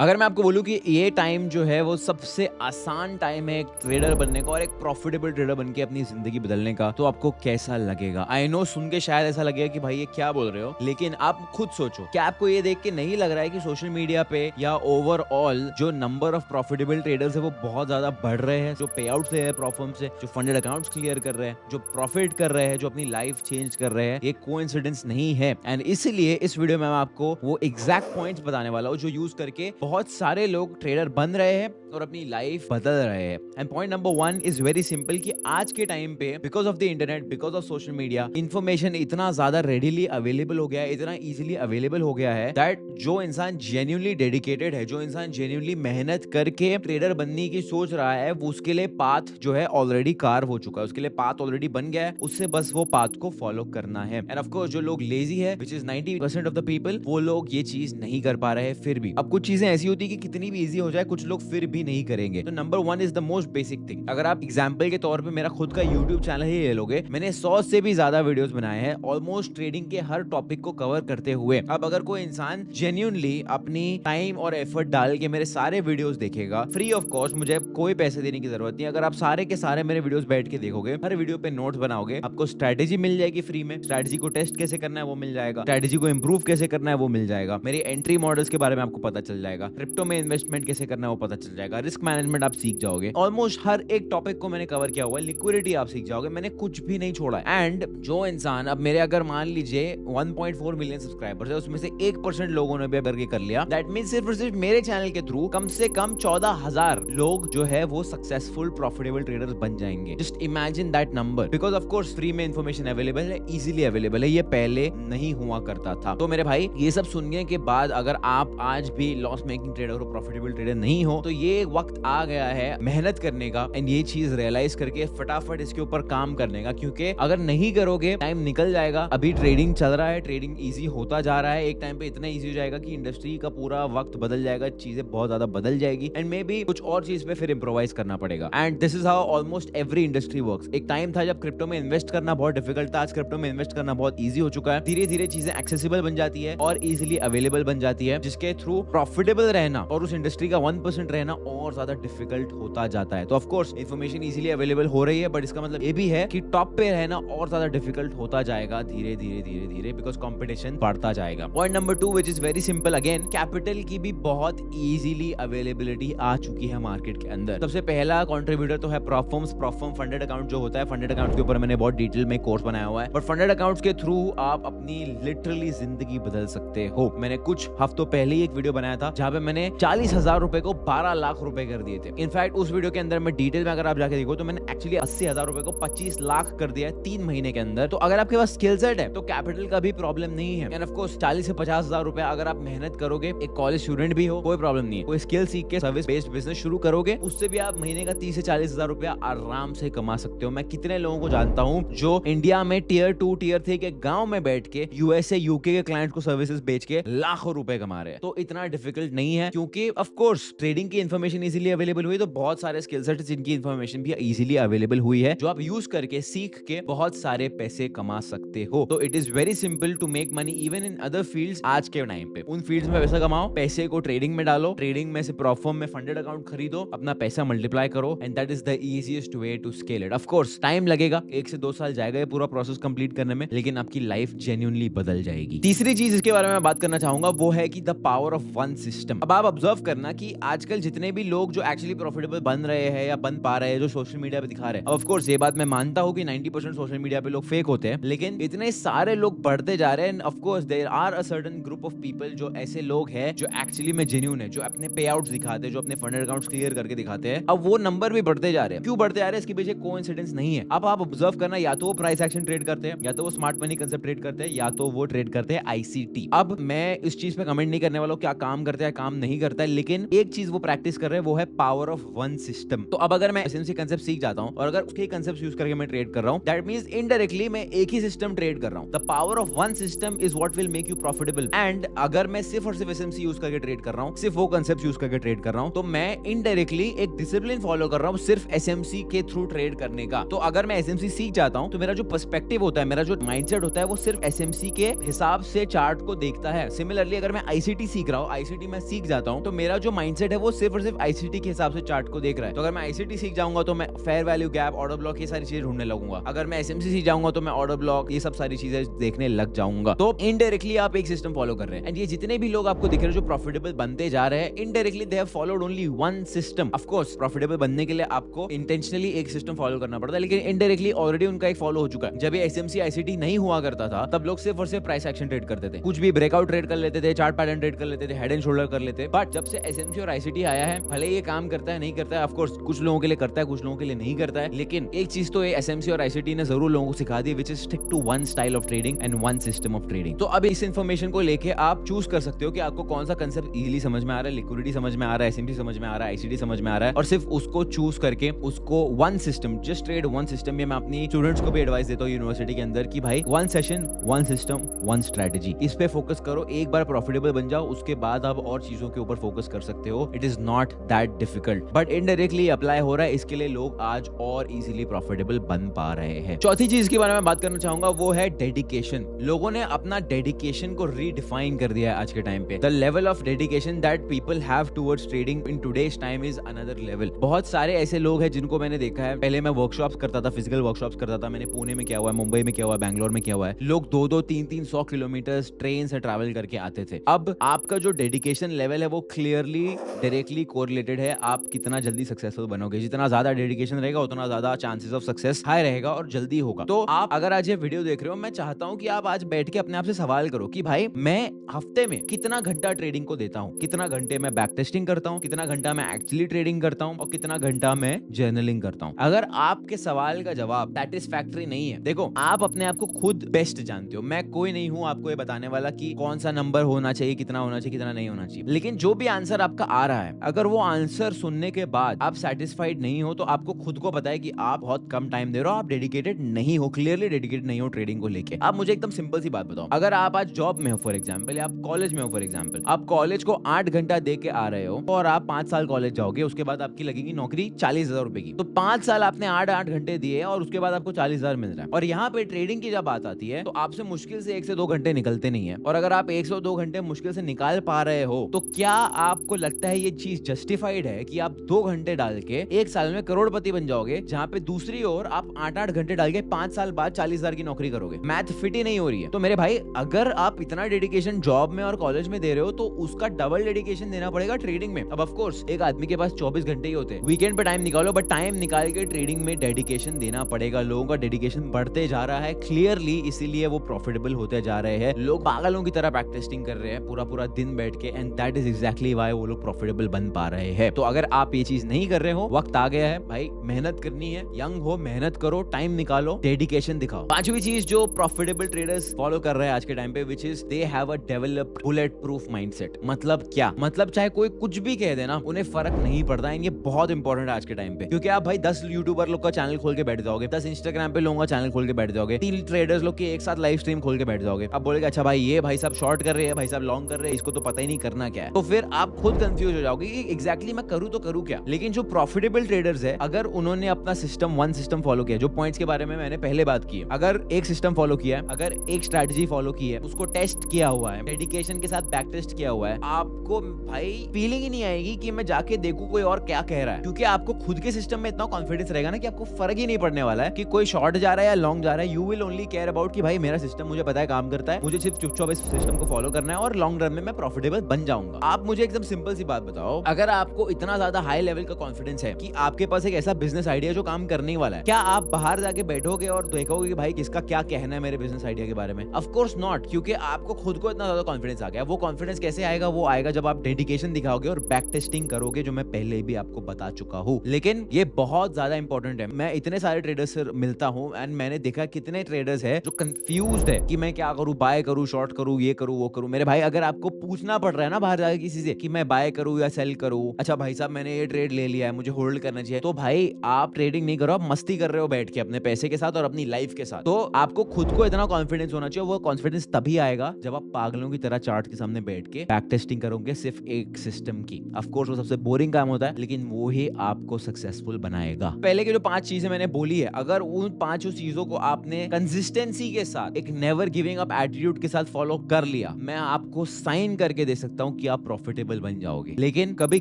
अगर मैं आपको बोलूँ कि ये टाइम जो है वो सबसे आसान टाइम है एक ट्रेडर बनने का और एक प्रॉफिटेबल ट्रेडर बन के अपनी ज़िंदगी बदलने का, तो आपको कैसा लगेगा? आई नो सुन के शायद ऐसा लगेगा कि भाई ये क्या बोल रहे हो? लेकिन आप खुद सोचो, क्या आपको ये देख के नहीं लग रहा है कि सोशल मीडिया पे या ओवरऑल जो नंबर ऑफ प्रॉफिटेबल ट्रेडर्स है वो बहुत ज़्यादा बढ़ रहे हैं, जो पे आउट्स ले रहे हैं प्रॉफर्म से, जो फंडेड अकाउंट्स क्लियर कर रहे हैं, जो प्रॉफिट कर रहे हैं, जो अपनी लाइफ चेंज कर रहे हैं, ये कोइंसिडेंस नहीं है। एंड इसलिए इस वीडियो में मैं आपको वो एग्जैक्ट पॉइंट्स बताने वाला हूँ जो यूज करके बहुत सारे लोग ट्रेडर बन रहे हैं और अपनी लाइफ बदल रहे हैं। And point number 1 is very simple कि आज के टाइम पे because of the internet, because of social media, information इतना ज्यादा रेडिली अवेलेबल हो गया है, इतना इजीली अवेलेबल हो गया है दैट जो इंसान जेन्युइनली डेडिकेटेड है, जो इंसान जेन्युइनली मेहनत करके ट्रेडर बनने की सोच रहा है, वो उसके लिए पाथ जो है ऑलरेडी कार्व हो चुका है, उसके लिए पाथ ऑलरेडी बन गया है, उससे बस वो पाथ को फॉलो करना है। एंड ऑफ कोर्स जो लोग लेजी है, which is 90% of the people, वो लोग ये चीज नहीं कर पा रहे हैं। फिर भी अब कुछ चीजें ऐसी होती है कि कितनी भी इजी हो जाए, कुछ लोग फिर भी नहीं करेंगे। तो number 1 is the most basic thing. अगर आप एग्जांपल के तौर पे मेरा खुद का यूट्यूब चैनल ही ले लोगे, मैंने 100 से भी ज्यादा वीडियोस बनाए हैं ऑलमोस्ट ट्रेडिंग के हर टॉपिक को कवर करते हुए। अब अगर कोई इंसान जेन्युइनली अपनी टाइम और एफर्ट डाल के मेरे सारे वीडियोस देखेगा फ्री ऑफ कॉस्ट, मुझे कोई पैसे देने की जरूरत नहीं। अगर आप सारे के सारे मेरे वीडियोस बैठ के देखोगे, हर वीडियो पे नोट्स बनाओगे, आपको स्ट्रेटेजी मिल जाएगी फ्री में। स्ट्रेटेजी को टेस्ट कैसे करना है वो मिल जाएगा, स्ट्रेटेजी को इंप्रूव कैसे करना है वो मिल जाएगा, मेरी एंट्री मॉडल्स के बारे में आपको पता चल जाएगा, क्रिप्टो में इन्वेस्टमेंट कैसे करना है वो पता चल जाएगा, रिस्क मैनेजमेंट आप सीख जाओगे। ऑलमोस्ट हर एक टॉपिक को मैंने कवर किया हुआ है, लिक्विडिटी आप सीख जाओगे, मैंने कुछ भी नहीं छोड़ा है। एंड जो इंसान अब मेरे अगर मान लीजिए 1.4 मिलियन सब्सक्राइबर्स है, उसमें से 1% लोगों ने भी करके कर लिया, दैट मींस सिर्फ और सिर्फ मेरे चैनल के थ्रू कम से कम 14,000 लोग जो है वो सक्सेसफुल प्रॉफिटेबल ट्रेडर्स बन जाएंगे। Just imagine that number, because of course free में इंफॉर्मेशन अवेलेबल है, इजीली अवेलेबल है, ये पहले नहीं हुआ करता था। तो मेरे भाई ये सब सुनने के बाद अगर आप आज भी लॉस मेकिंग ट्रेडर हो, प्रॉफिटेबल ट्रेडर नहीं हो, तो ये वक्त आ गया है मेहनत करने का एंड ये चीज रियलाइज करके फटाफट इसके ऊपर काम करने का, क्योंकि अगर नहीं करोगे टाइम निकल जाएगा। अभी ट्रेडिंग चल रहा है, ट्रेडिंग इजी होता जा रहा है, एक टाइम पे इतना इजी हो जाएगा कि इंडस्ट्री का पूरा वक्त बदल जाएगा, चीजें बहुत ज्यादा बदल जाएगी एंड मे बी कुछ और चीज पे फिर इंप्रोवाइज करना पड़ेगा। And this is how almost every industry works. एक टाइम था जब क्रिप्टो में इन्वेस्ट करना बहुत डिफिकल्ट था, आज क्रिप्टो में इन्वेस्ट करना बहुत ईजी हो चुका है। धीरे धीरे चीजें एक्सेसिबल बन जाती है और इजिली अवेलेबल बन जाती है, जिसके थ्रू प्रॉफिटेबल रहना और उस इंडस्ट्री का 1% रहना और ज्यादा डिफिकल्ट होता जाता है। तो of course information easily available हो रही है, बट इसका मतलब ये भी है कि टॉप पे रहना और ज्यादा डिफिकल्ट होता जाएगा धीरे धीरे धीरे धीरे, बिकॉज कंपटीशन बढ़ता जाएगा। Point number 2 which is very simple, again capital की भी बहुत इजीली अवेलेबिलिटी आ चुकी है मार्केट के अंदर। सबसे पहला कंट्रीब्यूटर तो है प्रॉफर्म फंडेड अकाउंट जो होता है। फंडेड अकाउंट के ऊपर मैंने बहुत डिटेल में कोर्स बनाया हुआ है, बट फंडेड अकाउंट्स के थ्रू आप अपनी लिटरली जिंदगी बदल सकते हो। मैंने कुछ हफ्तों पहले ही एक वीडियो बनाया था जहां पे मैंने 40,000 रुपए को 12 लाख रुपए कर दिए थे। इनफैक्ट उस वीडियो के अंदर मैं डिटेल में अगर आप जाके देखो तो मैंने एक्चुअली 80,000 रुपए को 25 लाख कर दिया है 3 महीने के अंदर। तो अगर आपके पास स्किल सेट है तो कैपिटल का भी प्रॉब्लम नहीं है। एंड ऑफ कोर्स 40 से 50,000 रुपए अगर आप मेहनत करोगे, एक कॉलेज स्टूडेंट भी हो, कोई प्रॉब्लम नहीं है, कोई स्किल सीख के सर्विस बेस्ड बिजनेस शुरू करोगे, उससे भी आप महीने का 30 से 40,000 रुपया आराम से कमा सकते हो। मैं कितने लोगों को जानता हूँ जो इंडिया में टियर 2 टियर 3 के गांव में बैठ के यूएसए यूके के क्लाइंट को सर्विसेज बेच के लाखों रुपए कमा रहे हैं। तो इतना डिफिकल्ट नहीं है, क्योंकि ऑफ कोर्स ट्रेडिंग की इन्फॉर्मेशन इजीली अवेलेबल हुई, तो बहुत सारे स्किल सेट जिनकी इन्फॉर्मेशन भी इजीली अवेलेबल हुई है, जो आप यूज करके सीख के बहुत सारे पैसे कमा सकते हो। तो it is very simple to make money even in other fields. आज के टाइम पे उन फील्ड्स में पैसा कमाओ, पैसे को ट्रेडिंग में डालो, ट्रेडिंग में से प्रॉफर्म में फंडेड अकाउंट खरीदो, अपना पैसा मल्टीप्लाई करो and that is the easiest way to scale it. Of course time लगेगा, 1 से 2 साल जाएगा ये पूरा प्रोसेस कंप्लीट करने में, लेकिन आपकी लाइफ जेन्युइनली बदल जाएगी। तीसरी चीज इसके बारे में बात करना चाहूंगा वो है कि the power of one system. अब आप ऑब्जर्व करना कि आजकल जितने भी लोग जो एक्चुअली प्रॉफिटेबल बन रहे हैं या बन पा रहे हैं, जो सोशल मीडिया पे दिखा रहे हैं, ऑफ कोर्स ये बात मैं मानता हूं कि 90% सोशल मीडिया पे लोग फेक होते हैं, लेकिन इतने सारे लोग बढ़ते जा रहे हैं। Of course there are a certain group of people जो ऐसे लोग हैं जो एक्चुअली में जेन्युइन है, जो अपने पे आउट्स दिखाते हैं, जो अपने फंडेड अकाउंट्स क्लियर करके दिखाते हैं। अब वो नंबर भी बढ़ते जा रहे हैं। क्यों बढ़ते जा रहे हैं? इसके पीछे कोइंसिडेंस नहीं है। अब आप ऑब्जर्व करना, या तो वो प्राइस एक्शन ट्रेड करते हैं, या तो वो स्मार्ट मनी कंसेप्ट ट्रेड करते हैं, या तो वो ट्रेड करते हैं आईसीटी। अब मैं इस चीज पे कमेंट नहीं करने वाला हूं क्या काम करता है काम नहीं करता है, लेकिन एक चीज वो प्रैक्टिस कर रहे हैं, वो है पावर ऑफ वन सिस्टम। तो अब अगर मैं एसएमसी कंसेप्ट सीख जाता हूं और अगर उसके कंसेप्ट यूज करके मैं ट्रेड कर रहा हूं, दैट मींस इनडायरेक्टली मैं एक ही सिस्टम ट्रेड कर रहा हूं। The power of one system is what will make you profitable. And अगर मैं सिर्फ और सिर्फ एसएमसी यूज करके ट्रेड कर रहा हूं, सिर्फ वो कंसेप्ट यूज करके ट्रेड कर रहा हूं, तो मैं इनडायरेक्टली एक डिसिप्लिन फॉलो कर रहा हूं सिर्फ एसएमसी के थ्रू ट्रेड करने का। तो अगर मैं एसएमसी सीख जाता हूं तो मेरा जो पर्सपेक्टिव होता है, मेरा जो माइंडसेट होता है, वो सिर्फ एसएमसी के हिसाब से चार्ट को देखता है। सिमिलरली अगर मैं आईसीटी सीख रहा हूं, आईसीटी में सीख जाता हूँ तो मेरा जो माइंडसेट है वो सिर्फ और सिर्फ आईसीटी के हिसाब से चार्ट को देख रहा है। तो अगर मैं आईसीटी सीख जाऊंगा तो मैं fair value gap, order block, ये सारी चीजें ढूंढने लगूंगा। अगर मैं एसएमसी सीख जाऊंगा तो मैं ऑर्डर ब्लॉक, ये सब सारी चीजें देखने लग जाऊंगा। तो इनडायरेक्टली आप एक सिस्टम फॉलो कर रहे हैं। एंड ये जितने भी लोग आपको दिख रहे हैं जो प्रॉफिटेबल बनते जा रहे हैं, indirectly they have followed only one system. Of course profitable बनने के लिए आपको इंटेंशनली एक सिस्टम फॉलो करना पड़ता है, लेकिन इनडायरेक्टली ऑलरेडी उनका एक फॉलो हो चुका है। जब ये एसएमसी आईसीटी नहीं हुआ करता था तब लोग सिर्फ और सिर्फ प्राइस एक्शन ट्रेड करते थे, कुछ भी ब्रेकआउट ट्रेड कर लेते थे, चार्ट पैटर्न ट्रेड कर लेते थे, हेड एंड शोल्डर कर लेते। बट जब से एसएमसी और आईसीटी आया है, भले ये काम करता है नहीं करता है, ऑफ कोर्स कुछ लोगों के लिए करता है, कुछ लोगों के लिए नहीं करता है, लेकिन एक चीज तो एसएमसी और आईसीटी ने जरूर लोगों को सिखा दी, which is stick to one style of trading and one system of trading. तो अब इस इन्फॉर्मेशन को लेके आप चूज कर सकते हो कि आपको कौन सा कंसेप्ट इजीली समझ में आ रहा है, लिक्विडिटी समझ में आ रहा है, एसएमसी समझ में आ रहा है, आईसीटी समझ में आ रहा है, और सिर्फ उसको चूज करके उसको one system, just trade one system. ये मैं अपनी स्टूडेंट्स को भी एडवाइस देता हूँ यूनिवर्सिटी के अंदर कि भाई one session, one system, one strategy, इस पे फोकस करो। एक बार प्रॉफिटेबल बन जाओ, उसके बाद आप और चीजों के ऊपर फोकस कर सकते हो। It is not that difficult, but indirectly apply हो रहा है, इसके लिए लोग आज और इजीली प्रॉफिटेबल बन पा रहे हैं। चौथी चीज के बारे में बात करना चाहूंगा वो है डेडिकेशन। लोगों ने अपना डेडिकेशन को रीडिफाइन कर दिया है आज के टाइम पे। The level of dedication that people have towards trading in today's time is another level. बहुत सारे ऐसे लोग हैं जिनको मैंने देखा है, पहले मैं वर्कशॉप्स करता था, फिजिकल वर्कशॉप्स करता था, मैंने पुणे में किया हुआ है, मुंबई में किया हुआ है, बैंगलोर में किया हुआ है। लोग 2-2, 3-3 100 किलोमीटर ट्रेन से ट्रैवल करके आते थे। अब आपका जो डेडिकेशन लेवल है वो क्लियरली डायरेक्टली कोरिलेटेड है आप कितना जल्दी सक्सेसफुल बनोगे। जितना ज्यादा डेडिकेशन रहेगा उतना ज्यादा चांसेस ऑफ सक्सेस हाई रहेगा और जल्दी होगा। तो आप अगर आज ये वीडियो देख रहे हो, मैं चाहता हूं कि आप आज बैठ के अपने आप से सवाल करो कि भाई मैं हफ्ते में कितना घंटा ट्रेडिंग को देता हूं, कितना घंटे मैं बैक टेस्टिंग करता हूं, कितना घंटा मैं एक्चुअली ट्रेडिंग करता हूं, और कितना घंटा मैं जर्नलिंग करता हूं। अगर आपके सवाल का जवाब सैटिस्फैक्टरी नहीं है, देखो आप अपने आप को खुद बेस्ट जानते हो, मैं कोई नहीं हूं आपको ये बताने वाला कि कौन सा नंबर होना चाहिए, कितना होना चाहिए, कितना नहीं होना चाहिए। लेकिन जो भी आंसर आपका आ रहा है, अगर वो आंसर सुनने के बाद आप सेटिस्फाइड नहीं हो तो आपको खुद को पता है कि आप बहुत कम टाइम दे रहे हो, आप डेडिकेटेड नहीं हो, क्लियरली डेडिकेटेड नहीं हो ट्रेडिंग को लेके। आप मुझे एकदम सिंपल सी बात बताओ, अगर आप आज जॉब में हो फॉर एग्जाम्पल, या आप कॉलेज में हो फॉर एग्जाम्पल, आप कॉलेज को 8 घंटा दे के आ रहे हो और आप 5 साल कॉलेज जाओगे, उसके बाद आपकी लगेगी नौकरी 40,000 रुपए की। तो 5 साल आपने 8-8 घंटे दिए और उसके बाद आपको 40,000 मिल रहा है। और यहाँ पे ट्रेडिंग की जब बात आती है तो आपसे मुश्किल से 1 से 2 घंटे निकलते नहीं है। और अगर आप 1 से 2 घंटे मुश्किल से निकाल पा रहे हो तो क्या आपको लगता है ये चीज जस्टिफाइड है कि आप 2 घंटे डाल के 1 साल में करोड़पति बन जाओगे, जहाँ पे दूसरी ओर आप 8-8 घंटे डाल के 5 साल बाद 40,000 की नौकरी करोगे? मैथ फिट ही नहीं हो रही है। तो मेरे भाई, अगर आप इतना डेडिकेशन जॉब में और कॉलेज में दे रहे हो तो उसका डबल डेडिकेशन देना पड़ेगा ट्रेडिंग में। अब ऑफ कोर्स एक आदमी के पास 24 घंटे ही होते हैं, वीकेंड पे टाइम निकालो, बट टाइम निकाल के ट्रेडिंग में डेडिकेशन देना पड़ेगा। लोगों का डेडिकेशन बढ़ते जा रहा है क्लियरली, इसीलिए वो प्रॉफिटेबल होते जा रहे हैं। लोग पागलों की तरह बैक टेस्टिंग कर रहे हैं पूरा पूरा दिन बैठ के, and that is exactly why वो लोग प्रॉफिटेबल बन पा रहे हैं। तो अगर आप ये चीज नहीं कर रहे हो, वक्त आ गया है भाई, मेहनत करनी है। यंग हो, मेहनत करो, टाइम निकालो, डेडिकेशन दिखाओ। पांचवी चीज जो प्रॉफिटेबल ट्रेडर्स फॉलो कर रहे हैं आज के टाइम पे, which is they have a developed bullet proof mindset. मतलब क्या? मतलब चाहे कोई कुछ भी कह देना, उन्हें फर्क नहीं पड़ता है। ये बहुत इंपॉर्टेंट है आज के टाइम पे, क्योंकि आप भाई 10 यूट्यूबर लोग का चैनल खोल के बैठ जाओगे, 10 इंस्टाग्राम पे लोगों का चैनल खोल के बैठ जाओगे, 3 ट्रेडर्स लोग की एक साथ लाइव स्ट्रीम खोल के बैठ जाओगे। अब बोलेगा अच्छा भाई ये भाई साहब शॉर्ट कर रहे हैं, भाई साहब लॉन्ग कर रहे हैं, इसको तो पता ही नहीं करना क्या है। तो फिर आप खुद कंफ्यूज हो जाओगे कि एग्जैक्टली मैं करूं तो करूं क्या। लेकिन जो प्रॉफिटेबल ट्रेडर्स है, अगर उन्होंने अपना सिस्टम, वन सिस्टम फॉलो किया, जो पॉइंट्स के बारे में मैंने पहले बात की है, अगर एक सिस्टम फॉलो किया है, अगर एक स्ट्रेटजी फॉलो की है, उसको टेस्ट किया हुआ है, डेडिकेशन के साथ बैक टेस्ट किया हुआ है, आपको भाई फीलिंग ही नहीं आएगी कि मैं जाके देखूं कोई और क्या कह रहा है, क्योंकि आपको खुद के सिस्टम में इतना कॉन्फिडेंस रहेगा ना कि आपको फर्क ही नहीं पड़ने वाला है कि कोई शॉर्ट जा रहा है या लॉन्ग जा रहा है। You will only care about कि भाई मेरा सिस्टम मुझे पता है काम करता है, मुझे सिर्फ चुपचाप इस सिस्टम को फॉलो करना है और लॉन्ग रन में मैं प्रॉफिटेबल बन जाऊंगा। आप मुझे एकदम सिंपल सी बात बताओ, अगर आपको इतना ज्यादा हाई लेवल का कॉन्फिडेंस है कि आपके पास एक ऐसा बिजनेस आइडिया जो काम करने वाला है, क्या आप बाहर जाके बैठोगे और देखोगे कि भाई किसका क्या कहना है मेरे बिजनेस आइडिया के बारे में? ऑफ कोर्स नॉट, क्योंकि आपको खुद को इतना ज्यादा कॉन्फिडेंस आ गया। वो कॉन्फिडेंस कैसे आएगा? वो आएगा जब आप डेडिकेशन दिखाओगे और बैक टेस्टिंग करोगे, जो मैं पहले भी आपको बता चुका हूँ। लेकिन ये बहुत ज्यादा इंपॉर्टेंट है। मैं इतने सारे ट्रेडर्स से मिलता हूँ एंड मैंने देखा कितने ट्रेडर्स है जो कंफ्यूज्ड है कि मैं क्या करूँ, बाय करूँ, शॉर्ट करूँ, ये करूँ, वो करूँ। मेरे भाई, अगर आपको पूछना पड़ रहा है ना बाहर जाके किसी से कि मैं बाय करूँ या सेल करूँ, अच्छा भाई साहब मैंने ये ट्रेड ले लिया है, मुझे होल्ड करना चाहिए, तो भाई आप ट्रेडिंग नहीं करो, आप मस्ती कर रहे हो बैठ के अपने पैसे के साथ और अपनी लाइफ के साथ। तो आपको खुद को इतना कॉन्फिडेंस होना चाहिए। वो कॉन्फिडेंस तभी आएगा जब आप पागलों की तरह चार्ट के सामने बैठ के बैक टेस्टिंग करोगे सिर्फ एक सिस्टम की। ऑफ कोर्स वो सबसे बोरिंग काम होता है, लेकिन वो ही आपको सक्सेसफुल बनाएगा। पहले की जो 5 चीजें मैंने बोली है, अगर उन 5 चीजों को आपने कंसिस्टेंसी के साथ, एक नेवर गिविंग अप एटीट्यूड के साथ फॉलो कर लिया, मैं आपको साइन करके दे सकता हूँ हूँ कि आप प्रॉफिटेबल बन जाओगे, लेकिन कभी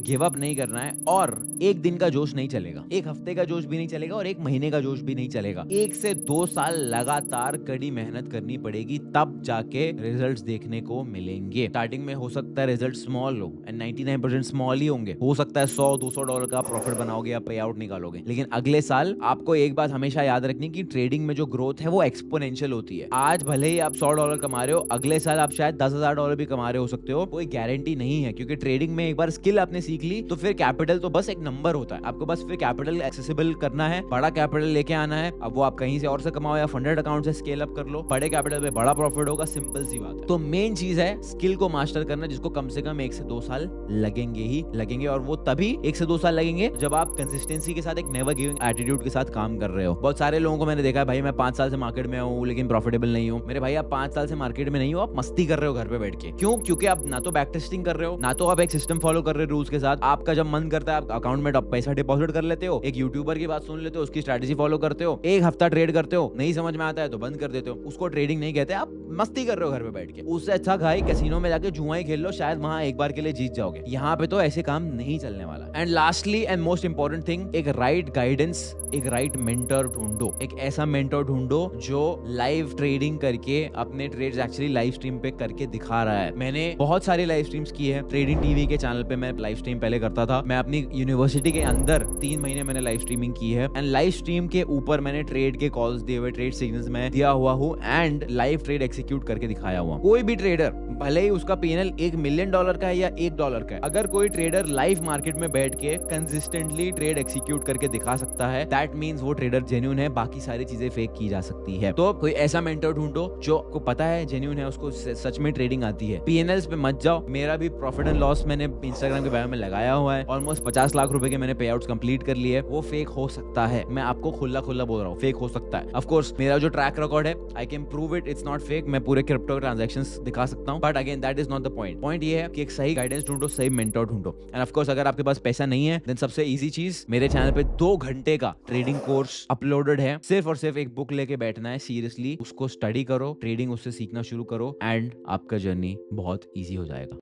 गिव अप नहीं करना है। और एक दिन का जोश नहीं चलेगा, एक हफ्ते का जोश भी नहीं चलेगा और एक महीने का जोश भी नहीं चलेगा। 1 से 2 साल लगातार कड़ी मेहनत करनी पड़ेगी, तब जाके रिजल्ट्स देखने को मिलेंगे। स्टार्टिंग में हो सकता है रिजल्ट स्मॉल हो, एंड 99% स्मॉल ही होंगे। हो सकता है $100-200 का प्रॉफिट बनाओगे या पे आउट निकालोगे, लेकिन अगले साल आपको एक बात हमेशा याद रखनी कि ट्रेडिंग में जो ग्रोथ है वो एक्सपोनेंशियल होती है। आज भले ही आप $100 कमा रहे हो, अगले साल आप शायद $10,000 भी कमा रहे हो सकते हो, कोई गारंटी नहीं है। क्योंकि ट्रेडिंग में एक बार स्किल आपने सीख ली तो फिर कैपिटल तो बस एक नंबर होता है। आपको बस फिर कैपिटल एक्सेसिबल करना है, बड़ा कैपिटल लेके आना है। अब वो आप कहीं से और से कमाओ या फंडेड अकाउंट से स्केल अप कर लो, बड़े कैपिटल पे बड़ा प्रॉफिट होगा, सिंपल सी बात है। तो मेन चीज है स्किल को मास्टर करना, जिसको कम से कम 1 से 2 साल लगेंगे ही लगेंगे। और वो तभी 1 से 2 साल लगेंगे जब आप कंसिस्टेंसी के साथ एक नेवर गिविंग एटीट्यूड के साथ काम कर रहे हो। बहुत सारे लोगों को मैंने देखा है, भाई मैं 5 साल से मार्केट में हूँ लेकिन प्रॉफिटेबल नहीं हूँ। मेरे भाई आप 5 साल से मार्केट में नहीं हो, आप मस्ती कर रहे हो घर पे बैठ के। क्यों? क्योंकि आप ना तो बैक टेस्टिंग कर रहे हो, ना तो आप एक सिस्टम फॉलो कर रहे हो रूल्स के साथ। आपका जब मन करता है आप अकाउंट में पैसा डिपॉजिट कर लेते हो, एक यूट्यूबर की बात सुन लेते हो, उसकी स्ट्रेटेजी फॉलो करते हो, एक हफ्ता ट्रेड करते हो, नहीं समझ में आता है तो बंद कर देते हो। उसको ट्रेडिंग नहीं कहते, आप मस्ती कर रहे हो घर पे बैठ के। उससे अच्छा भाई कैसीनो में जाके जुआ ही खेल लो, शायद वहां एक बार के लिए जीत जाओगे। यहाँ पे तो ऐसे काम नहीं चलने वाला। And lastly and most important thing, एक राइट गाइडेंस, एक राइट मेंटर ढूंढो। एक ऐसा मेंटर ढूंढो जो लाइव ट्रेडिंग करके अपने ट्रेड्स एक्चुअली लाइव स्ट्रीम पे करके दिखा रहा है। मैंने बहुत सारी लाइव स्ट्रीम्स की है। ट्रेडिंग टीवी के चैनल पे मैं लाइव स्ट्रीम पहले करता था। मैं अपनी यूनिवर्सिटी के अंदर 3 महीने मैंने लाइव स्ट्रीमिंग की है, एंड लाइव स्ट्रीम के ऊपर मैंने ट्रेड के कॉल्स दिए हुए, ट्रेड सिग्नल्स मैं दिया हुआ हूँ, एंड लाइव ट्रेड एक्सिक्यूट करके दिखाया हुआ। कोई भी ट्रेडर, भले ही उसका पीएनएल $1 मिलियन का है या $1 का है, अगर कोई ट्रेडर लाइव मार्केट में बैठ के कंसिस्टेंटली ट्रेड एक्सिक्यूट करके दिखा सकता है, दैट मींस वो ट्रेडर जेन्युइन है। बाकी सारी चीजें फेक की जा सकती है। तो कोई ऐसा मेंटर ढूंढो जो को पता है जेन्युइन है, उसको सच में ट्रेडिंग आती है। पीएनएल्स पे मत जाओ। मेरा भी प्रॉफिट एंड लॉस मैंने इंस्टाग्राम के बायो में लगाया हुआ है। ऑलमोस्ट 50 लाख रुपए के मैंने पे आउट्स कंप्लीट कर लिए। वो फेक हो सकता है, मैं आपको खुला बोल रहा हूँ, फेक हो सकता है। ऑफ कोर्स मेरा जो ट्रैक रिकॉर्ड है, I can prove it, it's not fake. मैं पूरे क्रिप्टो ट्रांजैक्शंस दिखा सकता हूँ, but again that is not the point. Point ये है कि एक सही गाइडेंस ढूंढो, सही मेंटर ढूंढो। एंड ऑफ कोर्स अगर आपके पास पैसा नहीं है, देन सबसे इजी चीज, मेरे चैनल पे 2 घंटे का ट्रेडिंग कोर्स अपलोडेड है। सिर्फ और सिर्फ एक बुक लेके बैठना है, सीरियसली उसको स्टडी करो, ट्रेडिंग उससे सीखना शुरू करो, एंड आपका जर्नी बहुत ईजी हो जाएगा।